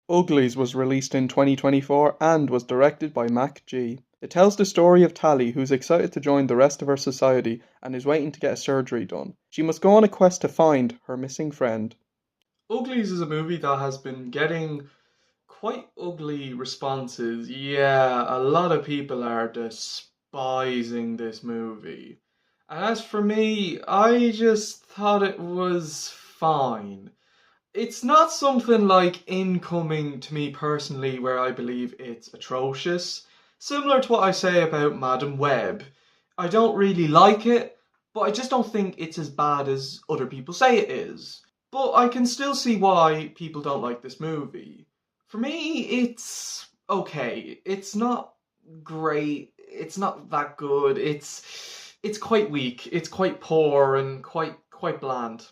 Uglies was released in 2024 and was directed by Mac G. It tells the story of Tally, who's excited to join the rest of her society and is waiting to get a surgery done. She must go on a quest to find her missing friend. Uglies is a movie that has been getting quite ugly responses. Yeah, a lot of people are despising this movie. And as for me, I just thought it was fine. It's not something like incoming to me personally where I believe it's atrocious. Similar to what I say about Madam Web. I don't really like it, but I just don't think it's as bad as other people say it is. But I can still see why people don't like this movie. For me, it's okay. It's not great. It's not that good. It's quite weak. It's quite poor and quite bland.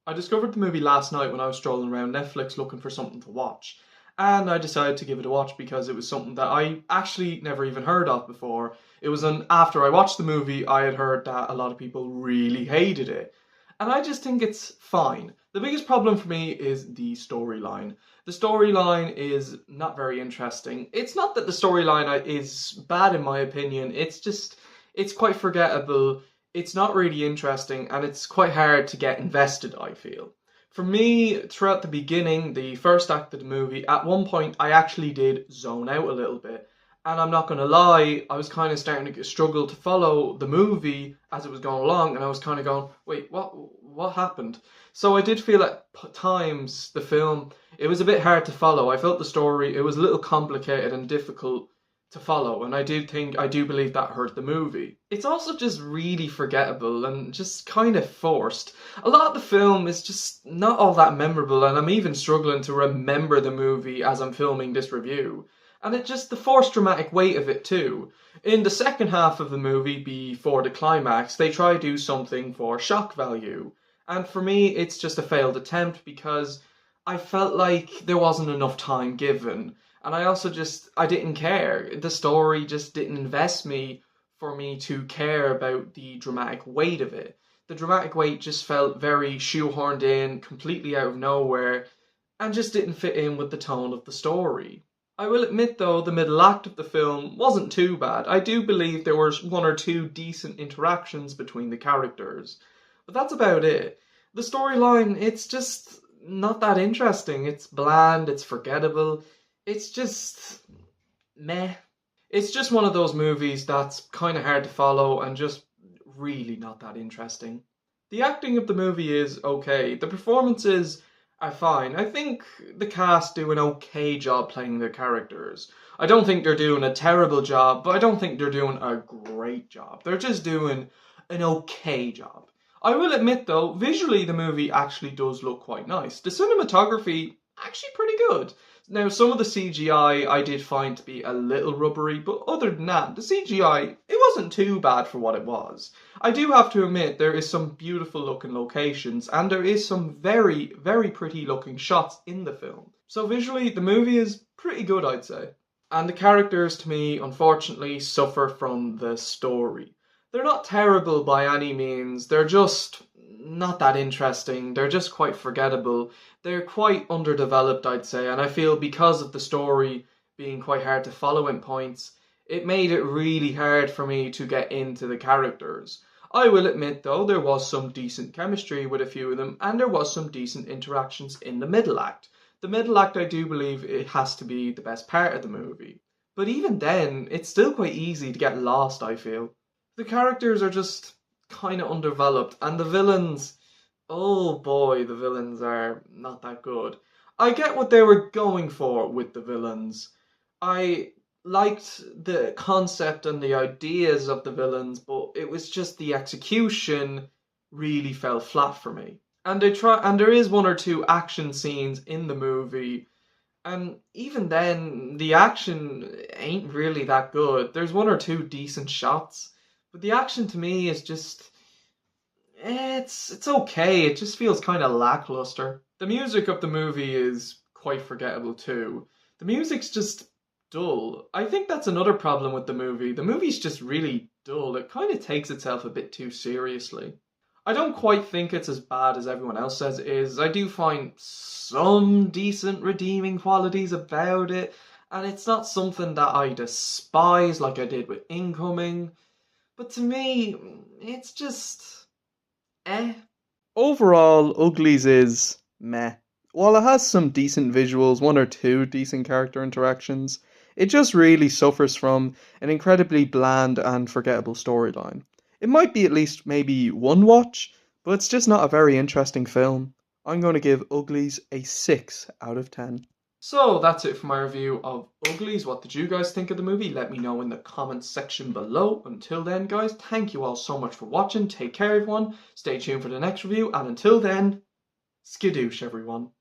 I discovered the movie last night when I was strolling around Netflix looking for something to watch. And I decided to give it a watch because it was something that I actually never even heard of before. It was after I watched the movie, I had heard that a lot of people really hated it. And I just think it's fine. The biggest problem for me is the storyline. The storyline is not very interesting. It's not that the storyline is bad in my opinion, it's just, it's quite forgettable, it's not really interesting, and it's quite hard to get invested, I feel. For me, throughout the beginning, the first act of the movie, at one point I actually did zone out a little bit. And I'm not gonna lie, I was kind of starting to struggle to follow the movie as it was going along, and I was kind of going, wait, what happened? So I did feel at times the film, it was a bit hard to follow. I felt the story, it was a little complicated and difficult to follow, and I do believe that hurt the movie. It's also just really forgettable and just kind of forced. A lot of the film is just not all that memorable, and I'm even struggling to remember the movie as I'm filming this review. And it just, the forced dramatic weight of it too. In the second half of the movie, before the climax, they try to do something for shock value. And for me, it's just a failed attempt because I felt like there wasn't enough time given. And I also just, I didn't care. The story just didn't invest me for me to care about the dramatic weight of it. The dramatic weight just felt very shoehorned in, completely out of nowhere, and just didn't fit in with the tone of the story. I will admit though, the middle act of the film wasn't too bad. I do believe there was one or two decent interactions between the characters. But that's about it. The storyline, it's just not that interesting. It's bland, it's forgettable. It's just meh. It's just one of those movies that's kind of hard to follow and just really not that interesting. The acting of the movie is okay. The performances are fine. I think the cast do an okay job playing their characters. I don't think they're doing a terrible job, but I don't think they're doing a great job. They're just doing an okay job. I will admit though, visually the movie actually does look quite nice. The cinematography, actually pretty good. Now, some of the CGI I did find to be a little rubbery, but other than that, the CGI, it wasn't too bad for what it was. I do have to admit there is some beautiful looking locations, and there is some very pretty looking shots in the film. So visually, the movie is pretty good, I'd say. And the characters, to me, unfortunately, suffer from the story. They're not terrible by any means, they're just not that interesting, they're just quite forgettable. They're quite underdeveloped, I'd say, and I feel because of the story being quite hard to follow in points, it made it really hard for me to get into the characters. I will admit though, there was some decent chemistry with a few of them, and there was some decent interactions in the middle act. The middle act, I do believe, it has to be the best part of the movie. But even then, it's still quite easy to get lost, I feel. The characters are just kind of undeveloped, and the villains, oh boy, the villains are not that good. I get what they were going for with the villains. I liked the concept and the ideas of the villains, but it was just the execution really fell flat for me. And there is one or two action scenes in the movie, and even then, the action ain't really that good. There's one or two decent shots, but the action to me is just, it's okay. It just feels kind of lackluster. The music of the movie is quite forgettable too. The music's just dull. I think that's another problem with the movie. The movie's just really dull. It kind of takes itself a bit too seriously. I don't quite think it's as bad as everyone else says it is. I do find some decent redeeming qualities about it, and it's not something that I despise like I did with Incoming. But to me, it's just eh. Overall, Uglies is meh. While it has some decent visuals, one or two decent character interactions, it just really suffers from an incredibly bland and forgettable storyline. It might be at least maybe one watch, but it's just not a very interesting film. I'm going to give Uglies a 6 out of 10. So that's it for my review of Uglies. What did you guys think of the movie? Let me know in the comments section below. Until then, guys, thank you all so much for watching. Take care, everyone. Stay tuned for the next review. And until then, skadoosh, everyone.